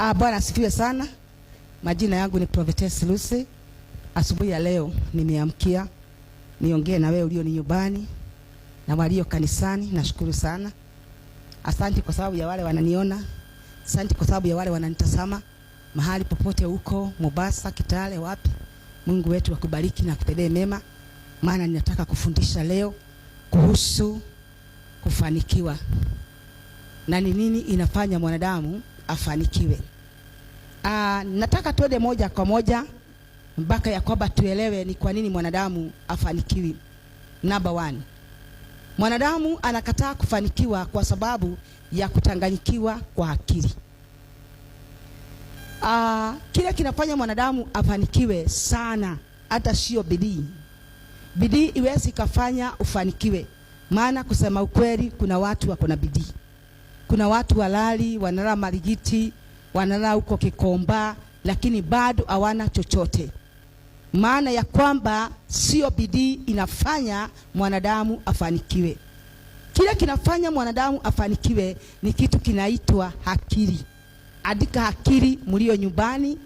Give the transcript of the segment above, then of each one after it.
Bwana asifiwe sana. Majina yangu ni Prophetess Lucy. Asubuhi ya leo nimeamkia niongee na wewe ulio ni nyumbani na walio kanisani. Nashukuru sana. Asante kwa sababu ya wale wananiona. Asante kwa sababu ya wale wananitazama mahali popote huko, Mombasa, Kitale, wapi. Mungu wetu akubariki na akutendee mema. Maana ninataka kufundisha leo kuhusu kufanikiwa. Na ni nini inafanya mwanadamu afanikiwe. Nataka tuende moja kwa moja mpaka ya kwamba tuelewe ni kwa nini mwanadamu afanikiwi. Number 1. Mwanadamu anakataa kufanikiwa kwa sababu ya kuchanganyikiwa kwa akili. Kile kinafanya mwanadamu afanikiwe sana hata sio bidii. Bidii iwezi kafanya ufanikiwe. Maana kusema ukweli, kuna watu wako na bidii. Kuna watu walali, wanalala Marigiti, wanalala huko Kikomba, lakini bado hawana chochote. Maana ya kwamba sio bidii inafanya mwanadamu afanikiwe. Kile kinafanya mwanadamu afanikiwe ni kitu kinaitwa akili. Andika akili mlio nyumbani,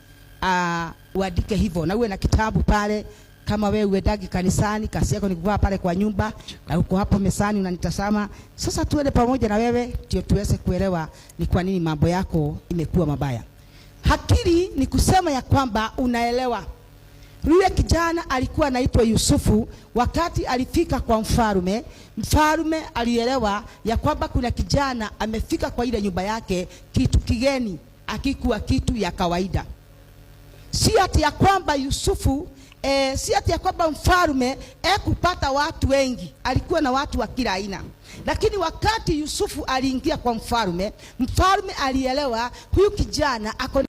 uandike hivyo. Na uwe na kitabu pale. Kama wewe uendagi kanisani, kazi yako ni kukaa pale kwa nyumba na uko hapo mesani unanitazama. Sasa tuende pamoja na wewe ndio tuweze kuelewa ni kwa nini mambo yako imekuwa mabaya. Akili ni kusema ya kwamba unaelewa. Yule kijana alikuwa anaitwa Yusufu. Wakati alifika kwa mfalme, mfalme alielewa ya kwamba kuna kijana amefika kwa ile nyumba yake, kitu kigeni, akikuwa kitu ya kawaida. Si ati ya kwamba Yusufu si ati ya kwamba mfalme kupata watu wengi, alikuwa na watu wa kila aina. Lakini wakati Yusufu aliingia kwa mfalme, mfalme alielewa huyu kijana ako